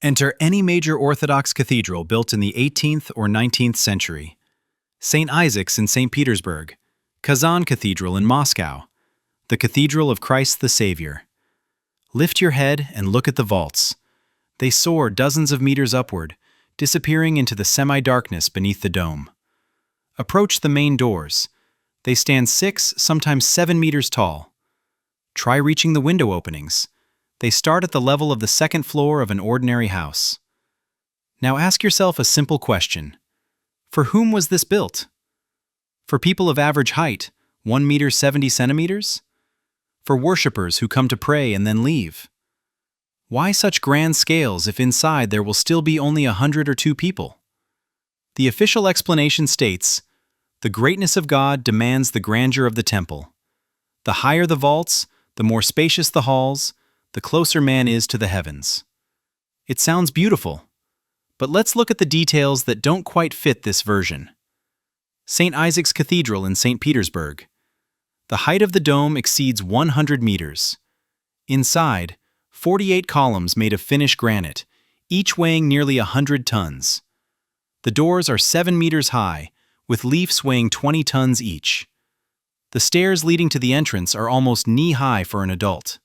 Enter any major Orthodox cathedral built in the 18th or 19th century. St. Isaac's in St. Petersburg, Kazan Cathedral in Moscow, the Cathedral of Christ the Savior. Lift your head and look at the vaults. They soar dozens of meters upward, disappearing into the semi-darkness beneath the dome. Approach the main doors. They stand 6, sometimes 7 meters tall. Try reaching the window openings. They start at the level of the second floor of an ordinary house. Now ask yourself a simple question. For whom was this built? For people of average height, 1 meter 70 centimeters? For worshippers who come to pray and then leave? Why such grand scales if inside there will still be only 100 or 2 people? The official explanation states, "The greatness of God demands the grandeur of the temple. The higher the vaults, the more spacious the halls, the closer man is to the heavens." It sounds beautiful, but let's look at the details that don't quite fit this version. St. Isaac's Cathedral in St. Petersburg. The height of the dome exceeds 100 meters. Inside, 48 columns made of finished granite, each weighing nearly 100 tons. The doors are 7 meters high, with leafs weighing 20 tons each. The stairs leading to the entrance are almost knee-high for an adult.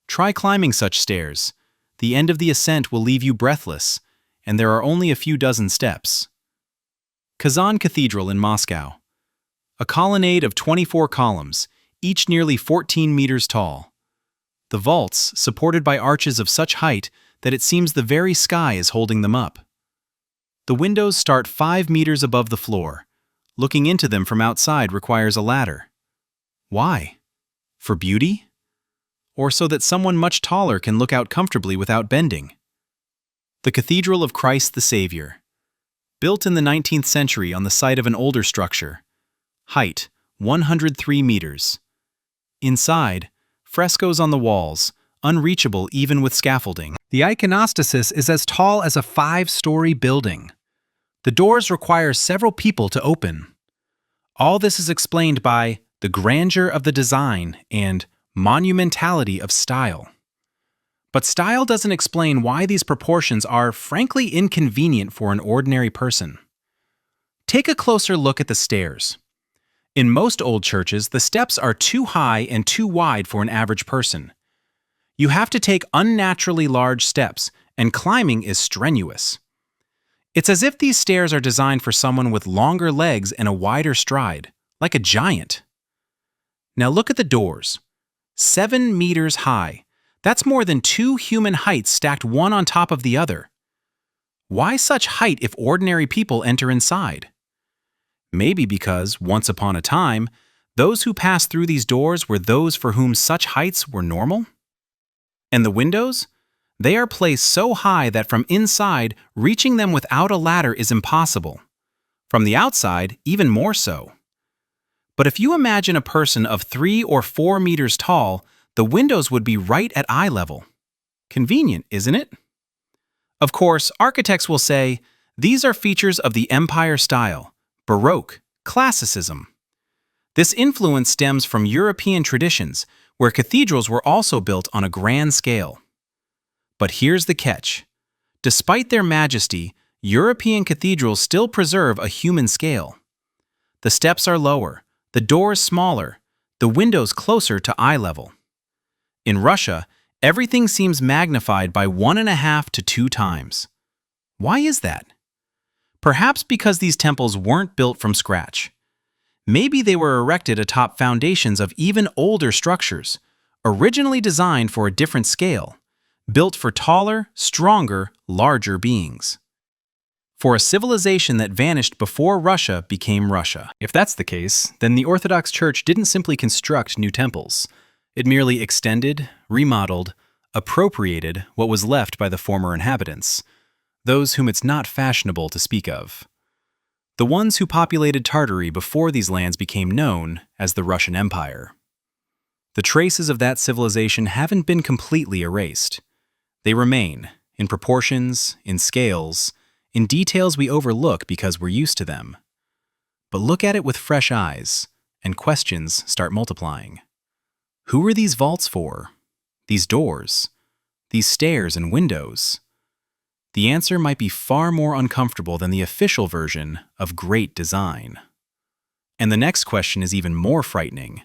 Try climbing such stairs. The end of the ascent will leave you breathless, and there are only a few dozen steps. Kazan Cathedral in Moscow. A colonnade of 24 columns, each nearly 14 meters tall. The vaults, supported by arches of such height that it seems the very sky is holding them up. The windows start 5 meters above the floor. Looking into them from outside requires a ladder. Why? For beauty? Or so that someone much taller can look out comfortably without bending? The Cathedral of Christ the Savior. Built in the 19th century on the site of an older structure. Height, 103 meters. Inside, frescoes on the walls, unreachable even with scaffolding. The iconostasis is as tall as a 5-story building. The doors require several people to open. All this is explained by the grandeur of the design and monumentality of style. But style doesn't explain why these proportions are frankly inconvenient for an ordinary person. Take a closer look at the stairs. In most old churches, the steps are too high and too wide for an average person. You have to take unnaturally large steps, and climbing is strenuous. It's as if these stairs are designed for someone with longer legs and a wider stride, like a giant. Now look at the doors. 7 meters high. That's more than 2 human heights stacked one on top of the other. Why such height if ordinary people enter inside? Maybe because, once upon a time, those who passed through these doors were those for whom such heights were normal? And the windows? They are placed so high that from inside, reaching them without a ladder is impossible. From the outside, even more so. But if you imagine a person of 3 or 4 meters tall, the windows would be right at eye level. Convenient, isn't it? Of course, architects will say, these are features of the Empire style, Baroque, Classicism. This influence stems from European traditions, where cathedrals were also built on a grand scale. But here's the catch. Despite their majesty, European cathedrals still preserve a human scale. The steps are lower, the doors smaller, the windows closer to eye level. In Russia, everything seems magnified by 1.5 to 2 times. Why is that? Perhaps because these temples weren't built from scratch. Maybe they were erected atop foundations of even older structures, originally designed for a different scale, built for taller, stronger, larger beings. For a civilization that vanished before Russia became Russia. If that's the case, then the Orthodox Church didn't simply construct new temples. It merely extended, remodeled, appropriated what was left by the former inhabitants, those whom it's not fashionable to speak of. The ones who populated Tartary before these lands became known as the Russian Empire. The traces of that civilization haven't been completely erased. They remain, in proportions, in scales, in details we overlook because we're used to them. But look at it with fresh eyes, and questions start multiplying. Who are these vaults for? These doors? These stairs and windows? The answer might be far more uncomfortable than the official version of great design. And the next question is even more frightening.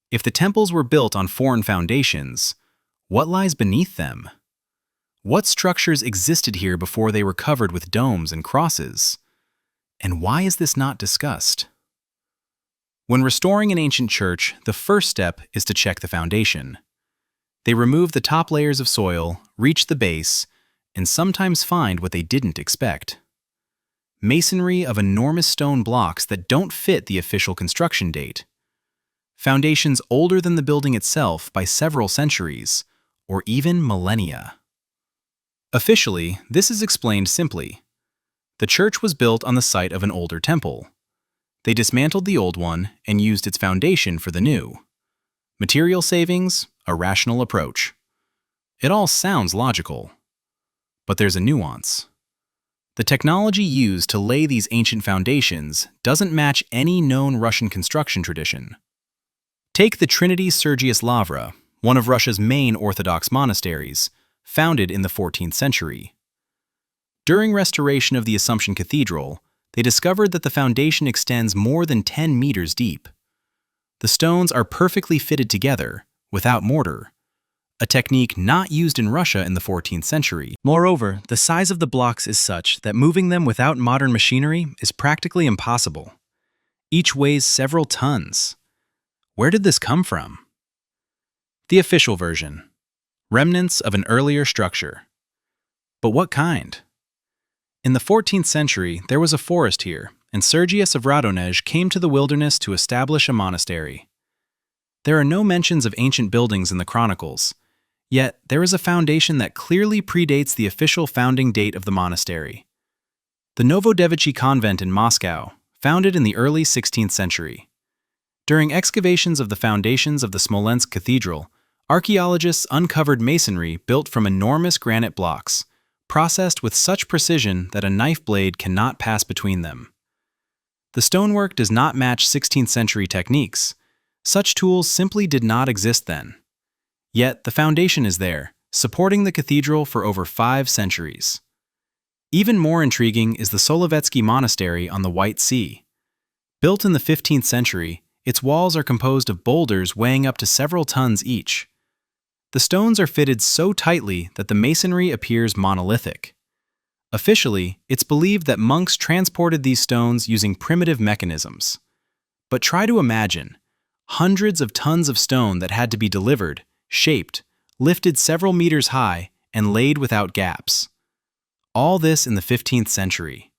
If the temples were built on foreign foundations, what lies beneath them? What structures existed here before they were covered with domes and crosses? And why is this not discussed? When restoring an ancient church, the first step is to check the foundation. They remove the top layers of soil, reach the base, and sometimes find what they didn't expect. Masonry of enormous stone blocks that don't fit the official construction date. Foundations older than the building itself by several centuries, or even millennia. Officially, this is explained simply. The church was built on the site of an older temple. They dismantled the old one and used its foundation for the new. Material savings, a rational approach. It all sounds logical. But there's a nuance. The technology used to lay these ancient foundations doesn't match any known Russian construction tradition. Take the Trinity-Sergius Lavra, one of Russia's main Orthodox monasteries, founded in the 14th century. During restoration of the Assumption Cathedral, they discovered that the foundation extends more than 10 meters deep. The stones are perfectly fitted together, without mortar, a technique not used in Russia in the 14th century. Moreover, the size of the blocks is such that moving them without modern machinery is practically impossible. Each weighs several tons. Where did this come from? The official version. Remnants of an earlier structure. But what kind? In the 14th century, there was a forest here, and Sergius of Radonej came to the wilderness to establish a monastery. There are no mentions of ancient buildings in the chronicles, yet there is a foundation that clearly predates the official founding date of the monastery. The Novodevichy convent in Moscow, founded in the early 16th century. During excavations of the foundations of the Smolensk Cathedral, archaeologists uncovered masonry built from enormous granite blocks, processed with such precision that a knife blade cannot pass between them. The stonework does not match 16th century techniques. Such tools simply did not exist then. Yet the foundation is there, supporting the cathedral for over 5 centuries. Even more intriguing is the Solovetsky Monastery on the White Sea. Built in the 15th century, its walls are composed of boulders weighing up to several tons each. The stones are fitted so tightly that the masonry appears monolithic. Officially, it's believed that monks transported these stones using primitive mechanisms. But try to imagine hundreds of tons of stone that had to be delivered, shaped, lifted several meters high, and laid without gaps. All this in the 15th century.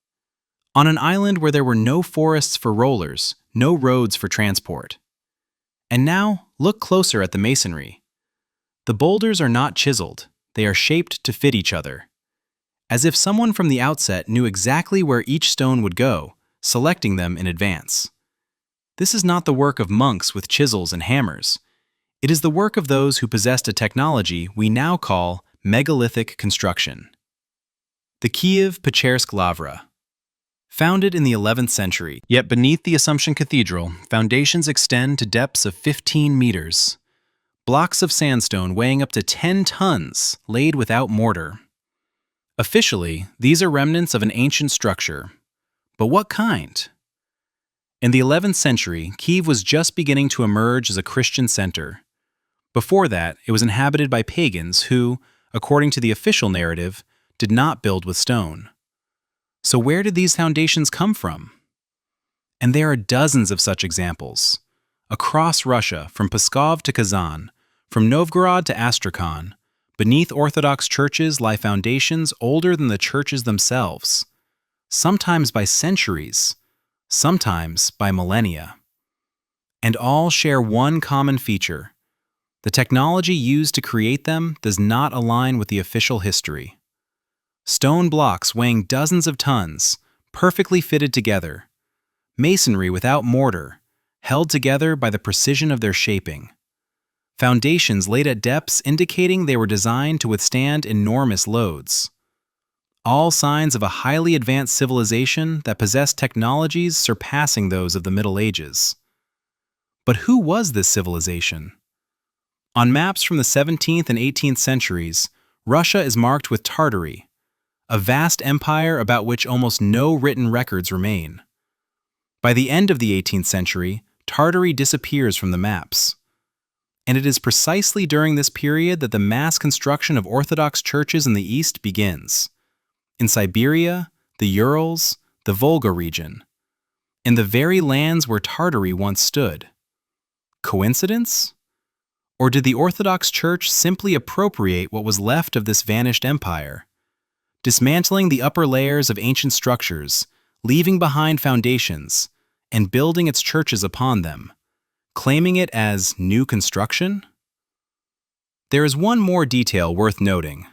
On an island where there were no forests for rollers, no roads for transport. And now, look closer at the masonry. The boulders are not chiseled, they are shaped to fit each other. As if someone from the outset knew exactly where each stone would go, selecting them in advance. This is not the work of monks with chisels and hammers. It is the work of those who possessed a technology we now call megalithic construction. The Kyiv-Pechersk Lavra. Founded in the 11th century, yet beneath the Assumption Cathedral, foundations extend to depths of 15 meters. Blocks of sandstone weighing up to 10 tons, laid without mortar. Officially, these are remnants of an ancient structure. But what kind? In the 11th century, Kyiv was just beginning to emerge as a Christian center. Before that, it was inhabited by pagans who, according to the official narrative, did not build with stone. So where did these foundations come from? And there are dozens of such examples. Across Russia, from Pskov to Kazan, from Novgorod to Astrakhan, beneath Orthodox churches lie foundations older than the churches themselves, sometimes by centuries, sometimes by millennia. And all share one common feature. The technology used to create them does not align with the official history. Stone blocks weighing dozens of tons, perfectly fitted together. Masonry without mortar, held together by the precision of their shaping. Foundations laid at depths indicating they were designed to withstand enormous loads. All signs of a highly advanced civilization that possessed technologies surpassing those of the Middle Ages. But who was this civilization? On maps from the 17th and 18th centuries, Russia is marked with Tartary, a vast empire about which almost no written records remain. By the end of the 18th century, Tartary disappears from the maps. And it is precisely during this period that the mass construction of Orthodox churches in the East begins. In Siberia, the Urals, the Volga region, in the very lands where Tartary once stood. Coincidence? Or did the Orthodox Church simply appropriate what was left of this vanished empire, dismantling the upper layers of ancient structures, leaving behind foundations, and building its churches upon them, claiming it as new construction? There is one more detail worth noting.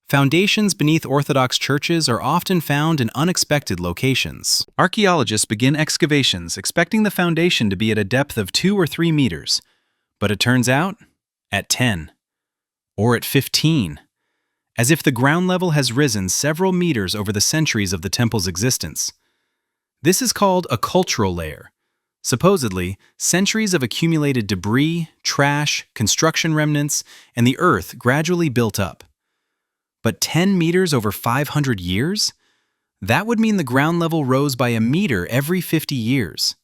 Foundations beneath Orthodox churches are often found in unexpected locations. Archaeologists begin excavations expecting the foundation to be at a depth of 2 or 3 meters, but it turns out at 10 or at 15, as if the ground level has risen several meters over the centuries of the temple's existence. This is called a cultural layer. Supposedly, centuries of accumulated debris, trash, construction remnants, and the earth gradually built up. But 10 meters over 500 years? That would mean the ground level rose by a meter every 50 years.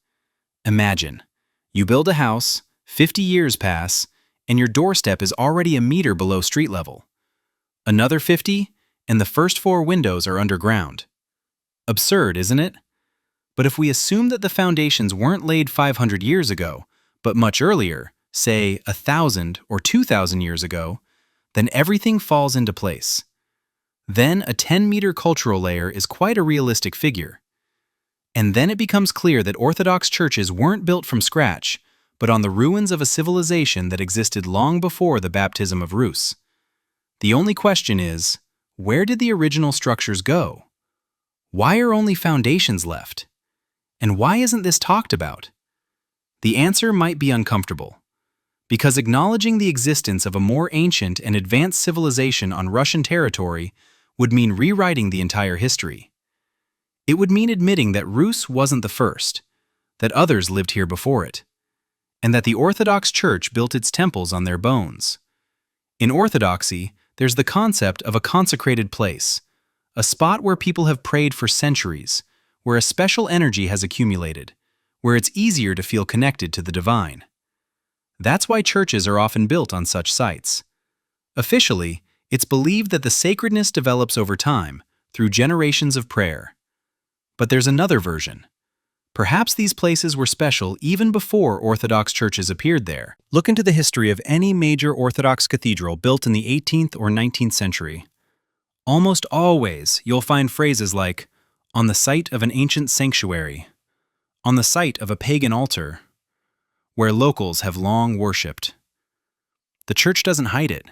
Imagine, you build a house, 50 years pass, and your doorstep is already a meter below street level. Another 50, and the first 4 windows are underground. Absurd, isn't it? But if we assume that the foundations weren't laid 500 years ago, but much earlier, say 1,000 or 2,000 years ago, then everything falls into place. Then a 10-meter cultural layer is quite a realistic figure. And then it becomes clear that Orthodox churches weren't built from scratch, but on the ruins of a civilization that existed long before the baptism of Rus. The only question is, where did the original structures go? Why are only foundations left? And why isn't this talked about? The answer might be uncomfortable, because acknowledging the existence of a more ancient and advanced civilization on Russian territory would mean rewriting the entire history. It would mean admitting that Rus wasn't the first, that others lived here before it, and that the Orthodox Church built its temples on their bones. In Orthodoxy, there's the concept of a consecrated place, a spot where people have prayed for centuries, where a special energy has accumulated, where it's easier to feel connected to the divine. That's why churches are often built on such sites. Officially, it's believed that the sacredness develops over time, through generations of prayer. But there's another version. Perhaps these places were special even before Orthodox churches appeared there. Look into the history of any major Orthodox cathedral built in the 18th or 19th century. Almost always, you'll find phrases like, on the site of an ancient sanctuary, on the site of a pagan altar, where locals have long worshipped. The church doesn't hide it.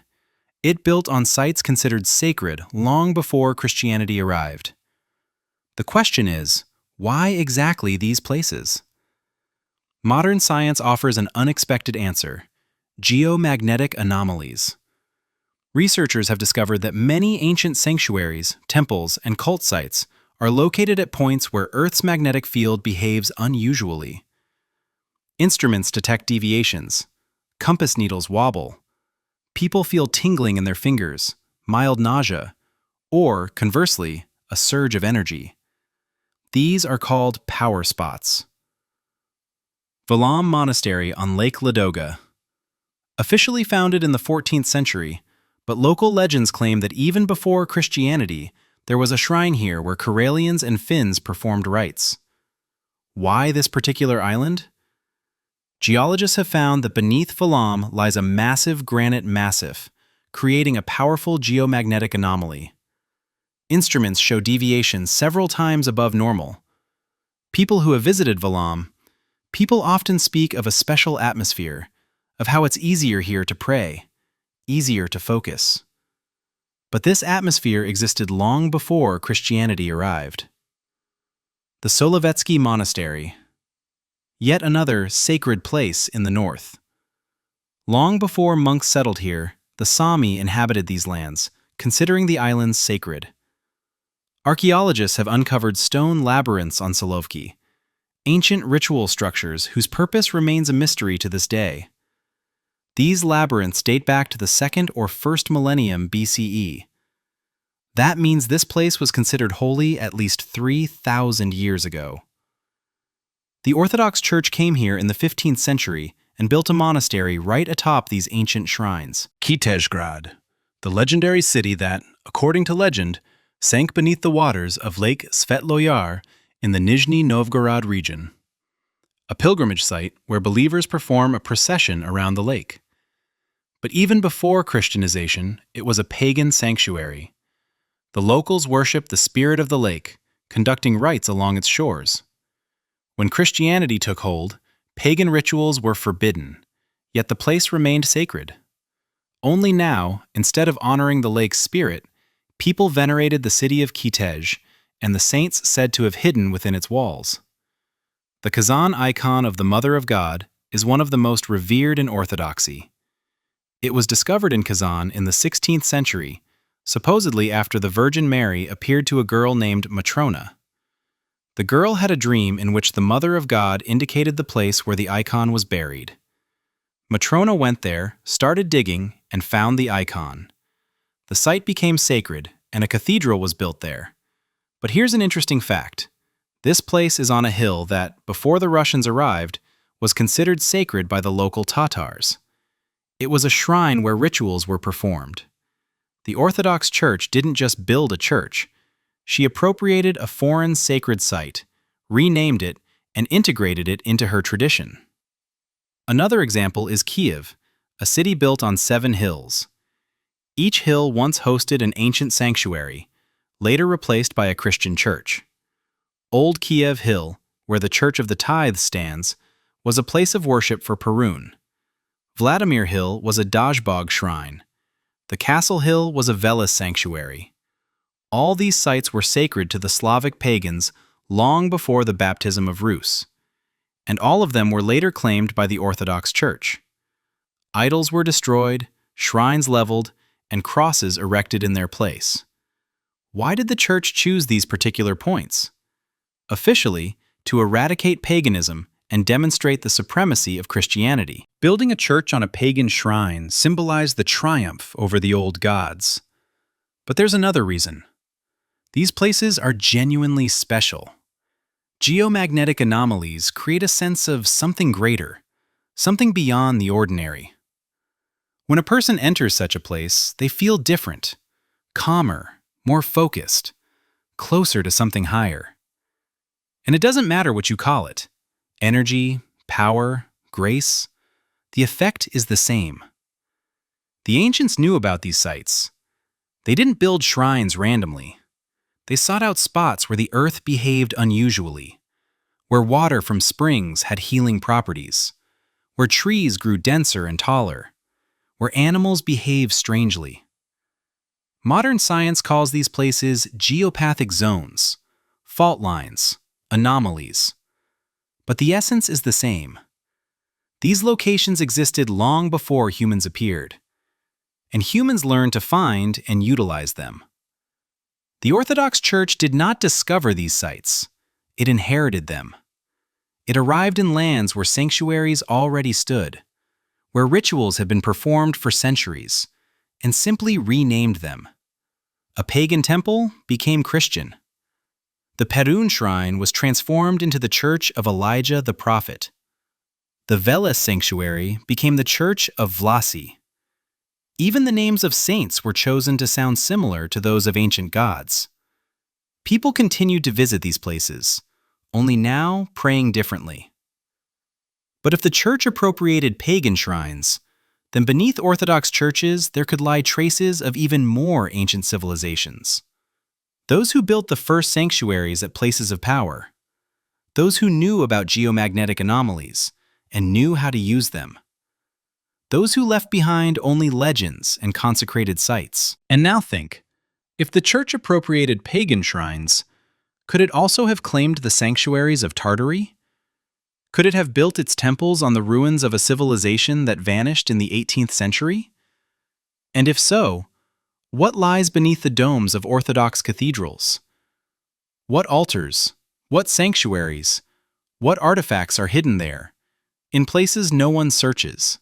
It built on sites considered sacred long before Christianity arrived. The question is, why exactly these places? Modern science offers an unexpected answer: geomagnetic anomalies. Researchers have discovered that many ancient sanctuaries, temples, and cult sites are located at points where Earth's magnetic field behaves unusually. Instruments detect deviations, compass needles wobble, people feel tingling in their fingers, mild nausea, or, conversely, a surge of energy. These are called power spots. Valam Monastery on Lake Ladoga. Officially founded in the 14th century, but local legends claim that even before Christianity, there was a shrine here where Karelians and Finns performed rites. Why this particular island? Geologists have found that beneath Valam lies a massive granite massif, creating a powerful geomagnetic anomaly. Instruments show deviations several times above normal. People who have visited Valam, people often speak of a special atmosphere, of how it's easier here to pray, easier to focus. But this atmosphere existed long before Christianity arrived. The Solovetsky Monastery, yet another sacred place in the north. Long before monks settled here, the Sami inhabited these lands, considering the islands sacred. Archaeologists have uncovered stone labyrinths on Solovki, ancient ritual structures whose purpose remains a mystery to this day. These labyrinths date back to the 2nd or 1st millennium BCE. That means this place was considered holy at least 3,000 years ago. The Orthodox Church came here in the 15th century and built a monastery right atop these ancient shrines. Kyiv-Pechersk, the legendary city that, according to legend, sank beneath the waters of Lake Svetloyar in the Nizhny Novgorod region. A pilgrimage site where believers perform a procession around the lake. But even before Christianization, it was a pagan sanctuary. The locals worshiped the spirit of the lake, conducting rites along its shores. When Christianity took hold, pagan rituals were forbidden, yet the place remained sacred. Only now, instead of honoring the lake's spirit, people venerated the city of Kyiv and the saints said to have hidden within its walls. The Kazan icon of the Mother of God is one of the most revered in Orthodoxy. It was discovered in Kazan in the 16th century, supposedly after the Virgin Mary appeared to a girl named Matrona. The girl had a dream in which the Mother of God indicated the place where the icon was buried. Matrona went there, started digging, and found the icon. The site became sacred, and a cathedral was built there. But here's an interesting fact. This place is on a hill that, before the Russians arrived, was considered sacred by the local Tatars. It was a shrine where rituals were performed. The Orthodox Church didn't just build a church. She appropriated a foreign sacred site, renamed it, and integrated it into her tradition. Another example is Kyiv, a city built on 7 hills. Each hill once hosted an ancient sanctuary, later replaced by a Christian church. Old Kiev Hill, where the Church of the Tithes stands, was a place of worship for Perun. Vladimir Hill was a Dazhbog shrine. The Castle Hill was a Veles sanctuary. All these sites were sacred to the Slavic pagans long before the baptism of Rus, and all of them were later claimed by the Orthodox Church. Idols were destroyed, shrines leveled, and crosses erected in their place. Why did the Church choose these particular points? Officially, to eradicate paganism and demonstrate the supremacy of Christianity. Building a church on a pagan shrine symbolized the triumph over the old gods. But there's another reason. These places are genuinely special. Geomagnetic anomalies create a sense of something greater, something beyond the ordinary. When a person enters such a place, they feel different, calmer, more focused, closer to something higher. And it doesn't matter what you call it, energy, power, grace, the effect is the same. The ancients knew about these sites. They didn't build shrines randomly. They sought out spots where the earth behaved unusually, where water from springs had healing properties, where trees grew denser and taller, where animals behaved strangely. Modern science calls these places geopathic zones, fault lines, anomalies. But the essence is the same. These locations existed long before humans appeared, and humans learned to find and utilize them. The Orthodox Church did not discover these sites. It inherited them. It arrived in lands where sanctuaries already stood, where rituals had been performed for centuries, and simply renamed them. A pagan temple became Christian. The Perun shrine was transformed into the Church of Elijah the Prophet. The Veles sanctuary became the Church of Vlasi. Even the names of saints were chosen to sound similar to those of ancient gods. People continued to visit these places, only now praying differently. But if the Church appropriated pagan shrines, then beneath Orthodox churches there could lie traces of even more ancient civilizations. Those who built the first sanctuaries at places of power. Those who knew about geomagnetic anomalies and knew how to use them. Those who left behind only legends and consecrated sites. And now think, if the Church appropriated pagan shrines, could it also have claimed the sanctuaries of Tartary? Could it have built its temples on the ruins of a civilization that vanished in the 18th century? And if so, what lies beneath the domes of Orthodox cathedrals? What altars, what sanctuaries, what artifacts are hidden there, in places no one searches?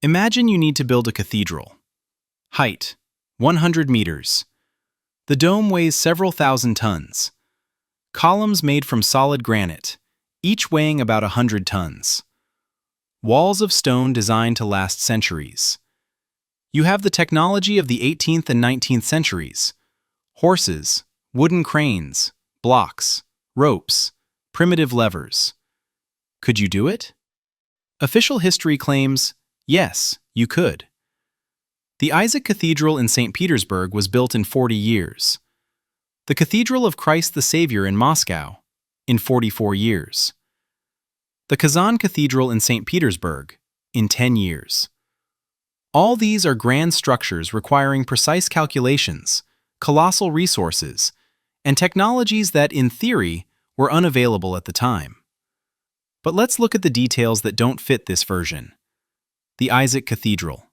Imagine you need to build a cathedral. Height, 100 meters. The dome weighs several thousand tons. Columns made from solid granite, each weighing about 100 tons. Walls of stone designed to last centuries. You have the technology of the 18th and 19th centuries. Horses, wooden cranes, blocks, ropes, primitive levers. Could you do it? Official history claims, yes, you could. The Isaac Cathedral in St. Petersburg was built in 40 years. The Cathedral of Christ the Savior in Moscow, in 44 years. The Kazan Cathedral in St. Petersburg, in 10 years. All these are grand structures requiring precise calculations, colossal resources, and technologies that, in theory, were unavailable at the time. But let's look at the details that don't fit this version. The Isaac Cathedral.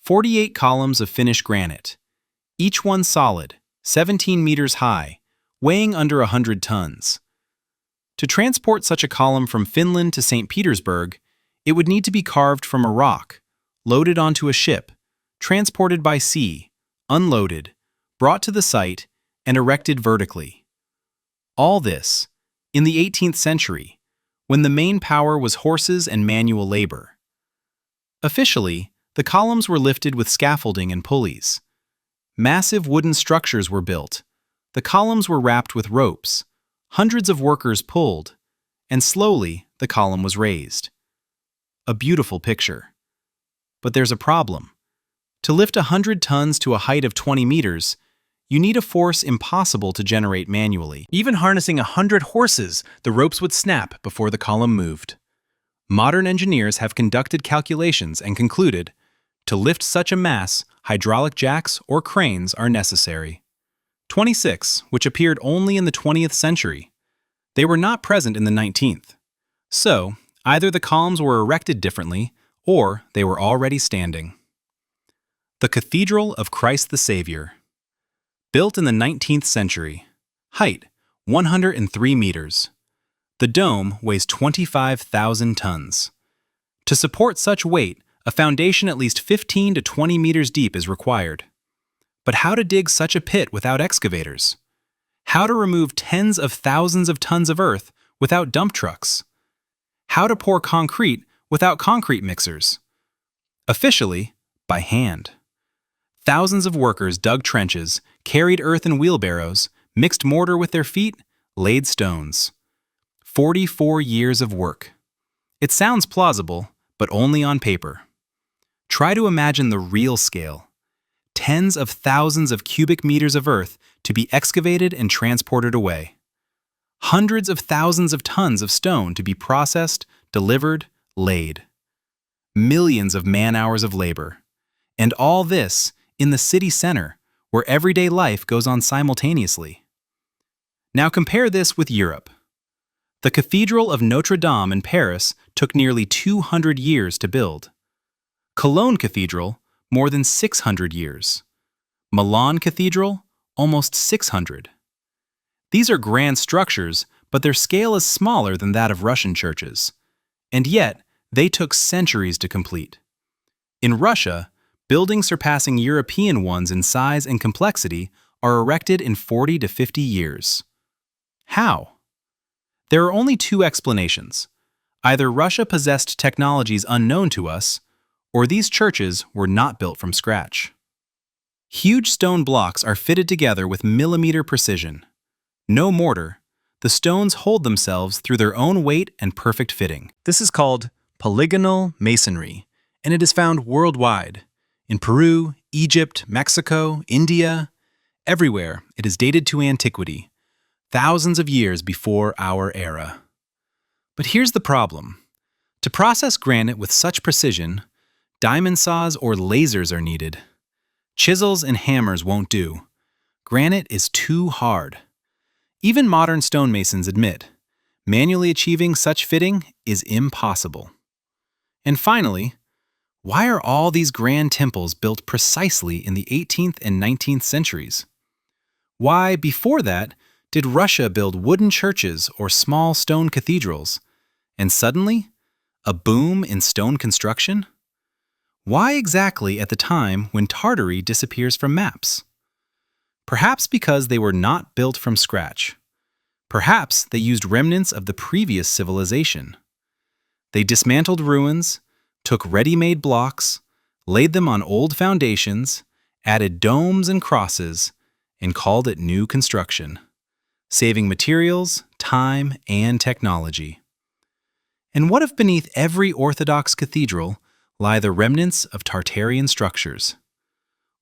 48 columns of finished granite, each one solid, 17 meters high, weighing under 100 tons. To transport such a column from Finland to St. Petersburg, it would need to be carved from a rock, loaded onto a ship, transported by sea, unloaded, brought to the site, and erected vertically. All this, in the 18th century, when the main power was horses and manual labor. Officially, the columns were lifted with scaffolding and pulleys. Massive wooden structures were built. The columns were wrapped with ropes. Hundreds of workers pulled, and slowly the column was raised. A beautiful picture. But there's a problem. To lift 100 tons to a height of 20 meters, you need a force impossible to generate manually. Even harnessing 100 horses, the ropes would snap before the column moved. Modern engineers have conducted calculations and concluded, to lift such a mass, hydraulic jacks or cranes are necessary. 26, which appeared only in the 20th century. They were not present in the 19th. So, either the columns were erected differently, or they were already standing. The Cathedral of Christ the Savior. Built in the 19th century. Height, 103 meters. The dome weighs 25,000 tons. To support such weight, a foundation at least 15 to 20 meters deep is required. But how to dig such a pit without excavators? How to remove tens of thousands of tons of earth without dump trucks? How to pour concrete without concrete mixers? Officially, by hand. Thousands of workers dug trenches, carried earth in wheelbarrows, mixed mortar with their feet, laid stones. 44 years of work. It sounds plausible, but only on paper. Try to imagine the real scale. Tens of thousands of cubic meters of earth to be excavated and transported away. Hundreds of thousands of tons of stone to be processed, delivered, laid. Millions of man-hours of labor. And all this in the city center, where everyday life goes on simultaneously. Now compare this with Europe. The Cathedral of Notre Dame in Paris took nearly 200 years to build. Cologne Cathedral, more than 600 years. Milan Cathedral, almost 600. These are grand structures, but their scale is smaller than that of Russian churches. And yet, they took centuries to complete. In Russia, buildings surpassing European ones in size and complexity are erected in 40 to 50 years. How? There are only two explanations. Either Russia possessed technologies unknown to us, or these churches were not built from scratch. Huge stone blocks are fitted together with millimeter precision. No mortar. The stones hold themselves through their own weight and perfect fitting. This is called polygonal masonry, and it is found worldwide. In Peru, Egypt, Mexico, India, everywhere it is dated to antiquity, thousands of years before our era. But here's the problem. To process granite with such precision, diamond saws or lasers are needed. Chisels and hammers won't do. Granite is too hard. Even modern stonemasons admit, manually achieving such fitting is impossible. And finally, why are all these grand temples built precisely in the 18th and 19th centuries? Why, before that, did Russia build wooden churches or small stone cathedrals? And suddenly, a boom in stone construction? Why exactly at the time when Tartary disappears from maps? Perhaps because they were not built from scratch. Perhaps they used remnants of the previous civilization. They dismantled ruins, took ready-made blocks, laid them on old foundations, added domes and crosses, and called it new construction, saving materials, time, and technology. And what if beneath every Orthodox cathedral lie the remnants of Tartarian structures?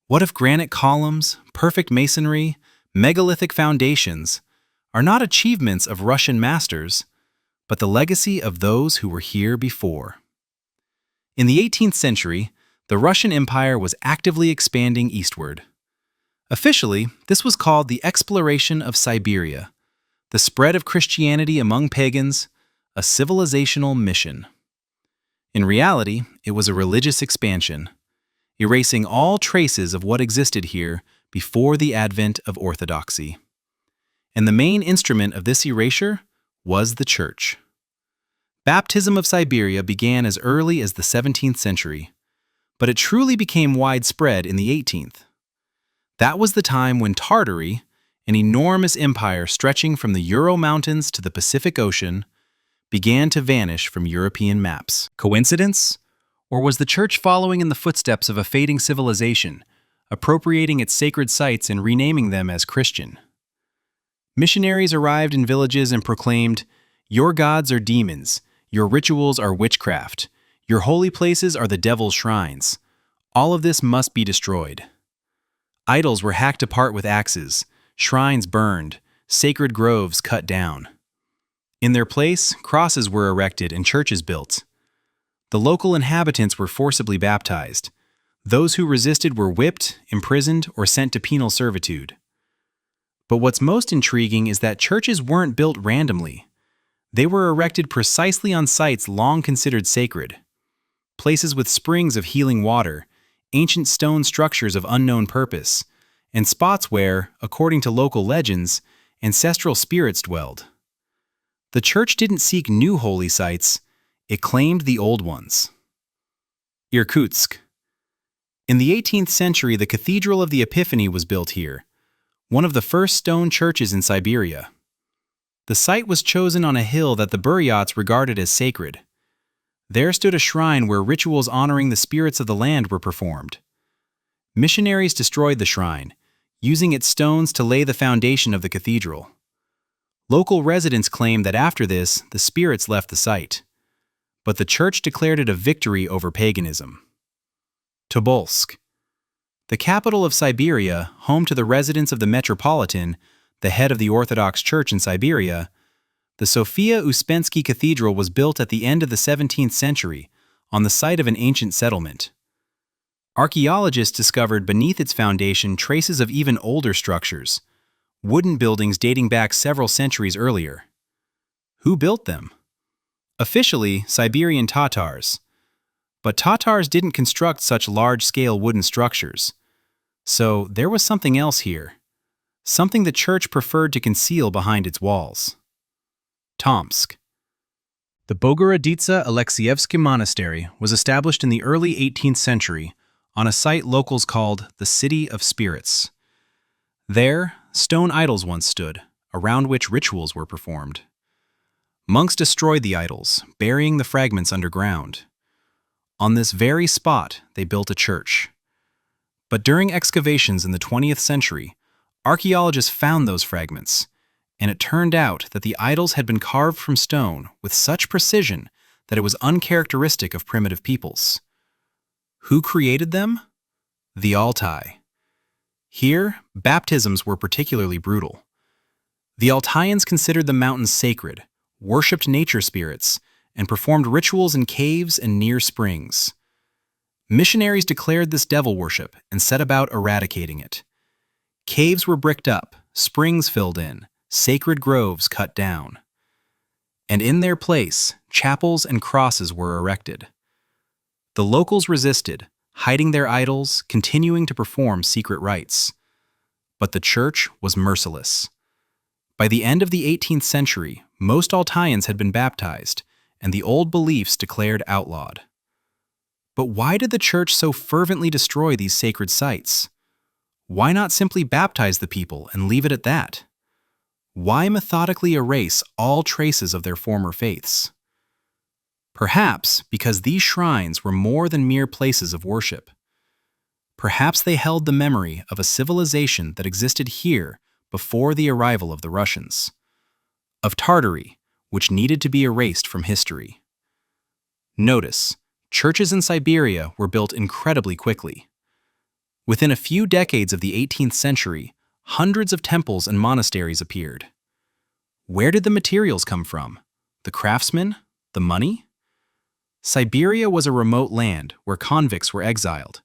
What if granite columns, perfect masonry, megalithic foundations are not achievements of Russian masters, but the legacy of those who were here before? In the 18th century, the Russian Empire was actively expanding eastward. Officially, this was called the exploration of Siberia, the spread of Christianity among pagans, a civilizational mission. In reality, it was a religious expansion, erasing all traces of what existed here before the advent of orthodoxy. And the main instrument of this erasure was the Church. Baptism of Siberia began as early as the 17th century, but it truly became widespread in the 18th. That was the time when Tartary, an enormous empire stretching from the Ural Mountains to the Pacific Ocean, began to vanish from European maps. Coincidence? Or was the Church following in the footsteps of a fading civilization, appropriating its sacred sites and renaming them as Christian? Missionaries arrived in villages and proclaimed, "Your gods are demons, your rituals are witchcraft, your holy places are the devil's shrines. All of this must be destroyed." Idols were hacked apart with axes, shrines burned, sacred groves cut down. In their place, crosses were erected and churches built. The local inhabitants were forcibly baptized. Those who resisted were whipped, imprisoned, or sent to penal servitude. But what's most intriguing is that churches weren't built randomly. They were erected precisely on sites long considered sacred. Places with springs of healing water, ancient stone structures of unknown purpose, and spots where, according to local legends, ancestral spirits dwelled. The Church didn't seek new holy sites, it claimed the old ones. Irkutsk. In the 18th century, the Cathedral of the Epiphany was built here, one of the first stone churches in Siberia. The site was chosen on a hill that the Buryats regarded as sacred. There stood a shrine where rituals honoring the spirits of the land were performed. Missionaries destroyed the shrine, using its stones to lay the foundation of the cathedral. Local residents claimed that after this, the spirits left the site. But the Church declared it a victory over paganism. Tobolsk. The capital of Siberia, home to the residents of the Metropolitan, the head of the Orthodox Church in Siberia, the Sofia Uspensky Cathedral was built at the end of the 17th century on the site of an ancient settlement. Archaeologists discovered beneath its foundation traces of even older structures, wooden buildings dating back several centuries earlier. Who built them? Officially, Siberian Tatars. But Tatars didn't construct such large-scale wooden structures. So there was something else here. Something the Church preferred to conceal behind its walls. Tomsk. The Bogoroditsa Alexievsky Monastery was established in the early 18th century on a site locals called the City of Spirits. There, stone idols once stood, around which rituals were performed. Monks destroyed the idols, burying the fragments underground. On this very spot, they built a church. But during excavations in the 20th century, archaeologists found those fragments, and it turned out that the idols had been carved from stone with such precision that it was uncharacteristic of primitive peoples. Who created them? The Altai. Here, baptisms were particularly brutal. The Altaians considered the mountains sacred, worshipped nature spirits, and performed rituals in caves and near springs. Missionaries declared this devil worship and set about eradicating it. Caves were bricked up, springs filled in, sacred groves cut down. And in their place, chapels and crosses were erected. The locals resisted, hiding their idols, continuing to perform secret rites. But the Church was merciless. By the end of the 18th century, most Altaians had been baptized, and the old beliefs declared outlawed. But why did the Church so fervently destroy these sacred sites? Why not simply baptize the people and leave it at that? Why methodically erase all traces of their former faiths? Perhaps because these shrines were more than mere places of worship. Perhaps they held the memory of a civilization that existed here before the arrival of the Russians, of Tartary, which needed to be erased from history. Notice, churches in Siberia were built incredibly quickly. Within a few decades of the 18th century, hundreds of temples and monasteries appeared. Where did the materials come from? The craftsmen? The money? Siberia was a remote land where convicts were exiled.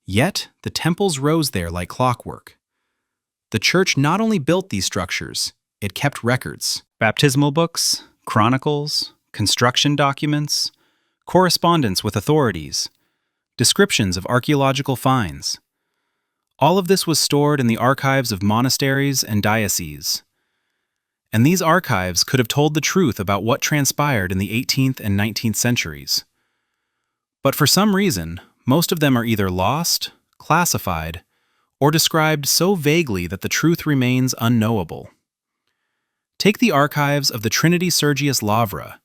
Yet, the temples rose there like clockwork. The church not only built these structures, it kept records. Baptismal books, chronicles, construction documents, correspondence with authorities, descriptions of archaeological finds. All of this was stored in the archives of monasteries and dioceses. And these archives could have told the truth about what transpired in the 18th and 19th centuries. But for some reason, most of them are either lost, classified, or described so vaguely that the truth remains unknowable. Take the archives of the Trinity-Sergius Lavra,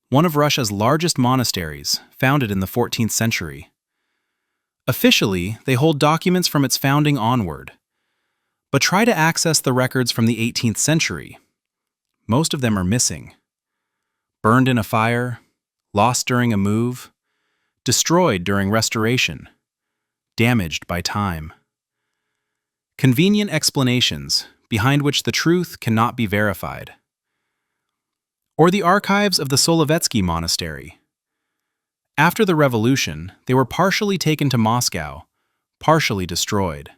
one of Russia's largest monasteries, founded in the 14th century. Officially, they hold documents from its founding onward. But try to access the records from the 18th century. Most of them are missing. Burned in a fire, lost during a move, destroyed during restoration, damaged by time. Convenient explanations behind which the truth cannot be verified. Or the archives of the Solovetsky Monastery. After the revolution, they were partially taken to Moscow, partially destroyed.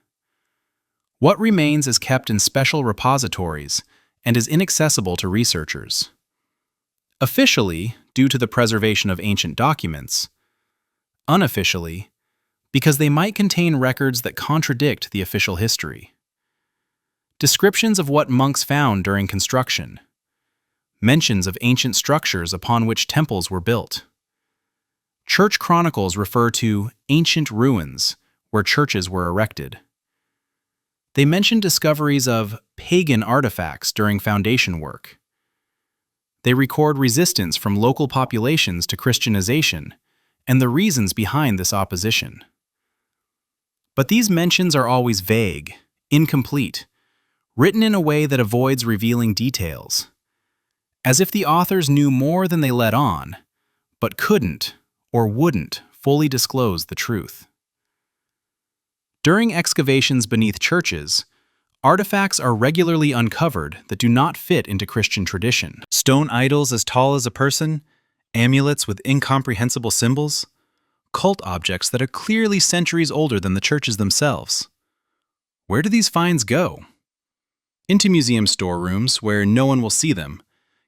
What remains is kept in special repositories and is inaccessible to researchers. Officially, due to the preservation of ancient documents. Unofficially, because they might contain records that contradict the official history. Descriptions of what monks found during construction. Mentions of ancient structures upon which temples were built. Church chronicles refer to ancient ruins where churches were erected. They mention discoveries of pagan artifacts during foundation work. They record resistance from local populations to Christianization and the reasons behind this opposition. But these mentions are always vague, incomplete, written in a way that avoids revealing details, as if the authors knew more than they let on, but couldn't or wouldn't fully disclose the truth. During excavations beneath churches, artifacts are regularly uncovered that do not fit into Christian tradition. Stone idols as tall as a person, amulets with incomprehensible symbols, cult objects that are clearly centuries older than the churches themselves. Where do these finds go? Into museum storerooms where no one will see them,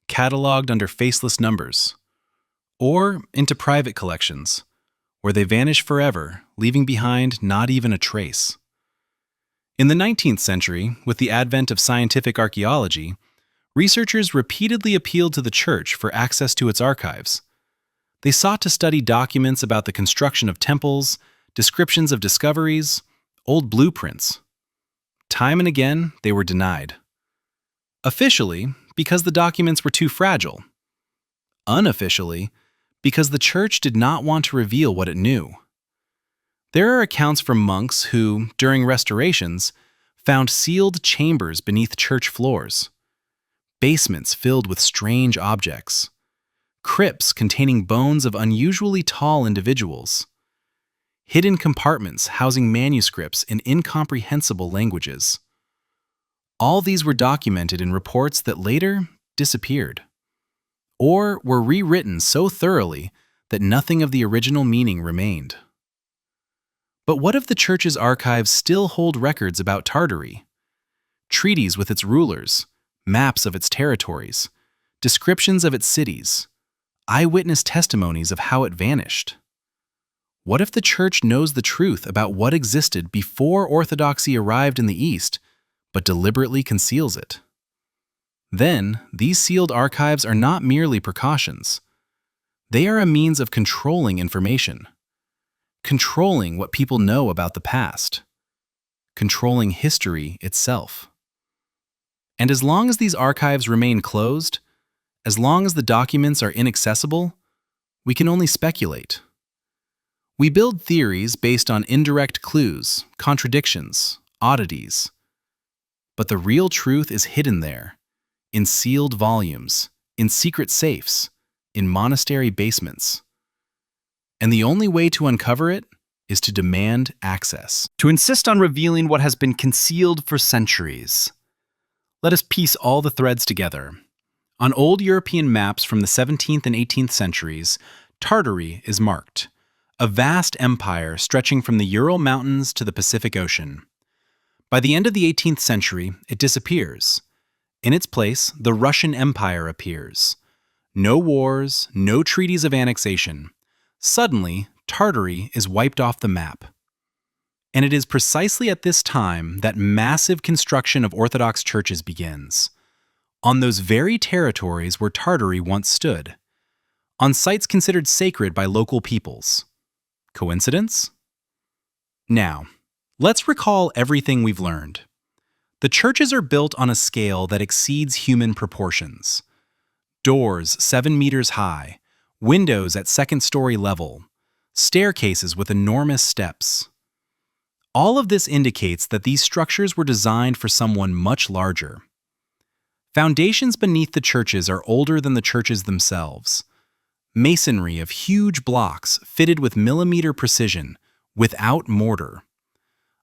cataloged under faceless numbers. Or into private collections, where they vanish forever, leaving behind not even a trace. In the 19th century, with the advent of scientific archaeology, researchers repeatedly appealed to the church for access to its archives. They sought to study documents about the construction of temples, descriptions of discoveries, old blueprints. Time and again, they were denied. Officially, because the documents were too fragile. Unofficially, because the church did not want to reveal what it knew. There are accounts from monks who, during restorations, found sealed chambers beneath church floors, basements filled with strange objects, crypts containing bones of unusually tall individuals, hidden compartments housing manuscripts in incomprehensible languages. All these were documented in reports that later disappeared, or were rewritten so thoroughly that nothing of the original meaning remained. But what if the church's archives still hold records about Tartary? Treaties with its rulers, maps of its territories, descriptions of its cities, eyewitness testimonies of how it vanished. What if the church knows the truth about what existed before orthodoxy arrived in the East, but deliberately conceals it? Then, these sealed archives are not merely precautions. They are a means of controlling information, controlling what people know about the past, controlling history itself. And as long as these archives remain closed, as long as the documents are inaccessible, we can only speculate. We build theories based on indirect clues, contradictions, oddities. But the real truth is hidden there, in sealed volumes, in secret safes, in monastery basements. And the only way to uncover it is to demand access, to insist on revealing what has been concealed for centuries. Let us piece all the threads together. On old European maps from the 17th and 18th centuries, Tartary is marked, a vast empire stretching from the Ural Mountains to the Pacific Ocean. By the end of the 18th century, it disappears. In its place, the Russian Empire appears. No wars, no treaties of annexation. Suddenly, Tartary is wiped off the map. And it is precisely at this time that massive construction of Orthodox churches begins. On those very territories where Tartary once stood. On sites considered sacred by local peoples. Coincidence? Now, let's recall everything we've learned. The churches are built on a scale that exceeds human proportions. Doors 7 meters high, windows at second-story level, staircases with enormous steps. All of this indicates that these structures were designed for someone much larger. Foundations beneath the churches are older than the churches themselves. Masonry of huge blocks fitted with millimeter precision, without mortar.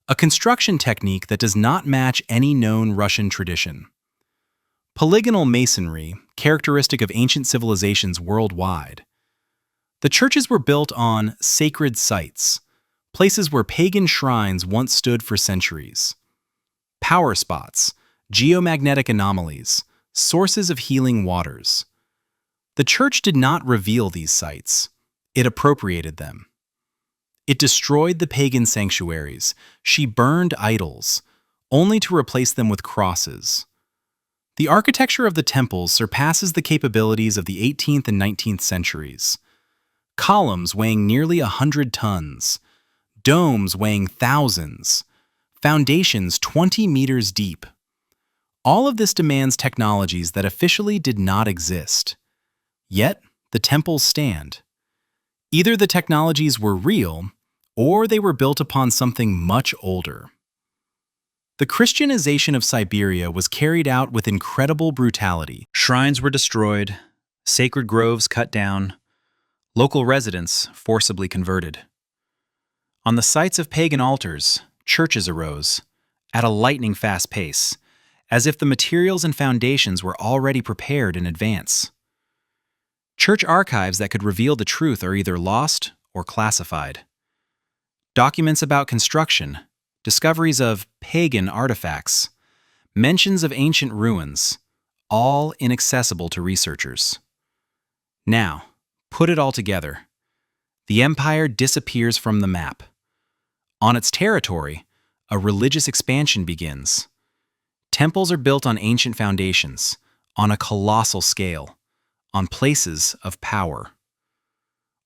A construction technique that does not match any known Russian tradition. Polygonal masonry, characteristic of ancient civilizations worldwide. The churches were built on sacred sites, places where pagan shrines once stood for centuries. Power spots, geomagnetic anomalies, sources of healing waters. The church did not reveal these sites. It appropriated them. It destroyed the pagan sanctuaries. She burned idols, only to replace them with crosses. The architecture of the temples surpasses the capabilities of the 18th and 19th centuries. Columns weighing nearly 100 tons, domes weighing thousands, foundations 20 meters deep. All of this demands technologies that officially did not exist. Yet, the temples stand. Either the technologies were real, or they were built upon something much older. The Christianization of Siberia was carried out with incredible brutality. Shrines were destroyed, sacred groves cut down, local residents forcibly converted. On the sites of pagan altars, churches arose, at a lightning-fast pace, as if the materials and foundations were already prepared in advance. Church archives that could reveal the truth are either lost or classified. Documents about construction, discoveries of pagan artifacts, mentions of ancient ruins, all inaccessible to researchers. Now, put it all together. The empire disappears from the map. On its territory, a religious expansion begins. Temples are built on ancient foundations, on a colossal scale, on places of power.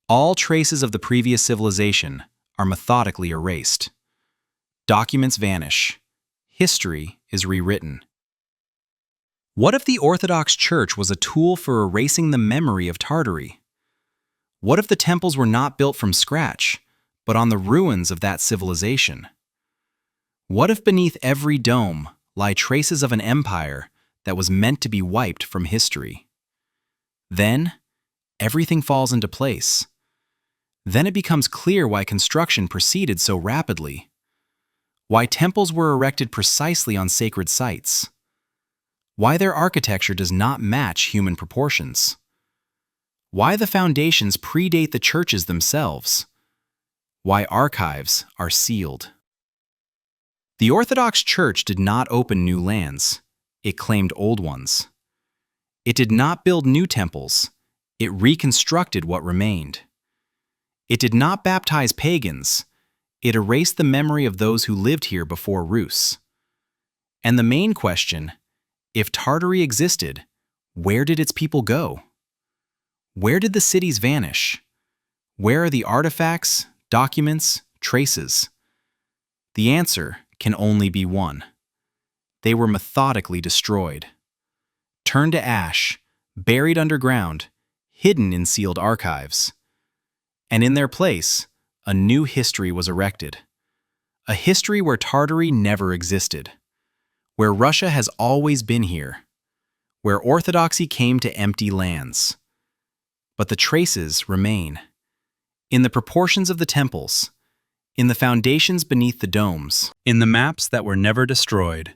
All traces of the previous civilization are methodically erased. Documents vanish. History is rewritten. What if the Orthodox Church was a tool for erasing the memory of Tartary? What if the temples were not built from scratch, but on the ruins of that civilization? What if beneath every dome lie traces of an empire that was meant to be wiped from history? Then, everything falls into place. Then it becomes clear why construction proceeded so rapidly. Why temples were erected precisely on sacred sites. Why their architecture does not match human proportions. Why the foundations predate the churches themselves. Why archives are sealed. The Orthodox Church did not open new lands. It claimed old ones. It did not build new temples. It reconstructed what remained. It did not baptize pagans. It erased the memory of those who lived here before Rus. And the main question, if Tartary existed, where did its people go? Where did the cities vanish? Where are the artifacts, documents, traces? The answer can only be one. They were methodically destroyed, turned to ash, buried underground, hidden in sealed archives. And in their place, a new history was erected. A history where Tartary never existed, where Russia has always been here, where Orthodoxy came to empty lands. But the traces remain. In the proportions of the temples, in the foundations beneath the domes, in the maps that were never destroyed,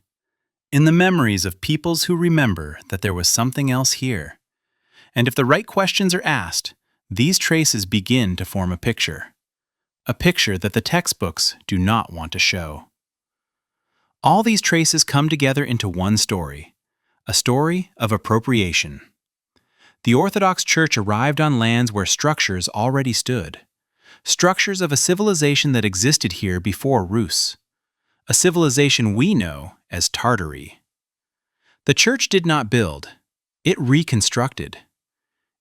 in the memories of peoples who remember that there was something else here. And if the right questions are asked, these traces begin to form a picture that the textbooks do not want to show. All these traces come together into one story, a story of appropriation. The Orthodox Church arrived on lands where structures already stood, structures of a civilization that existed here before Rus, a civilization we know as Tartary. The Church did not build, it reconstructed.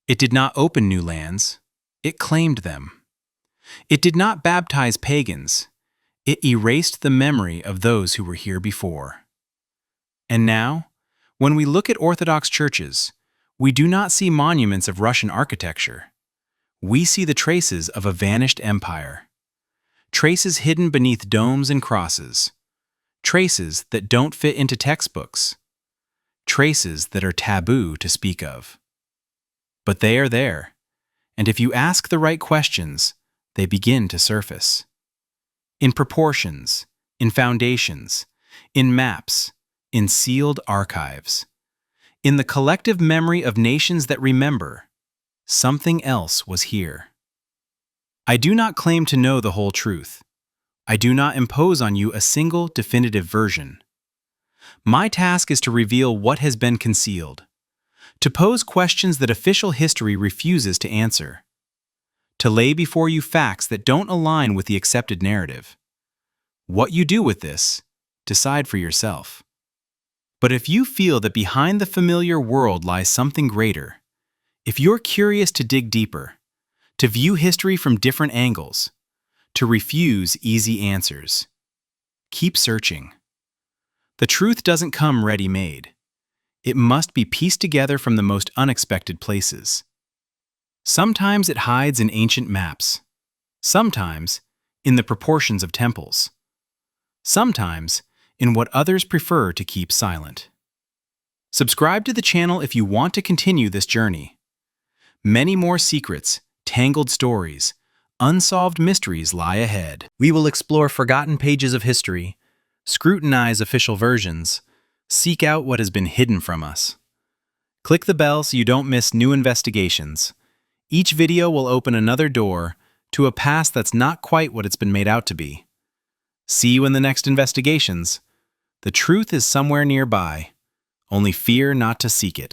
It did not open new lands, it claimed them. It did not baptize pagans, it erased the memory of those who were here before. And now, when we look at Orthodox churches, we do not see monuments of Russian architecture. We see the traces of a vanished empire. Traces hidden beneath domes and crosses. Traces that don't fit into textbooks. Traces that are taboo to speak of. But they are there, and if you ask the right questions, they begin to surface. In proportions, in foundations, in maps, in sealed archives. In the collective memory of nations that remember, something else was here. I do not claim to know the whole truth. I do not impose on you a single definitive version. My task is to reveal what has been concealed, to pose questions that official history refuses to answer, to lay before you facts that don't align with the accepted narrative. What you do with this, decide for yourself. But if you feel that behind the familiar world lies something greater, if you're curious to dig deeper, to view history from different angles, to refuse easy answers, keep searching. The truth doesn't come ready-made. It must be pieced together from the most unexpected places. Sometimes it hides in ancient maps. Sometimes in the proportions of temples. Sometimes in what others prefer to keep silent. Subscribe to the channel if you want to continue this journey. Many more secrets, tangled stories, unsolved mysteries lie ahead. We will explore forgotten pages of history, scrutinize official versions, seek out what has been hidden from us. Click the bell so you don't miss new investigations. Each video will open another door to a past that's not quite what it's been made out to be. See you in the next investigations. The truth is somewhere nearby. Only fear not to seek it.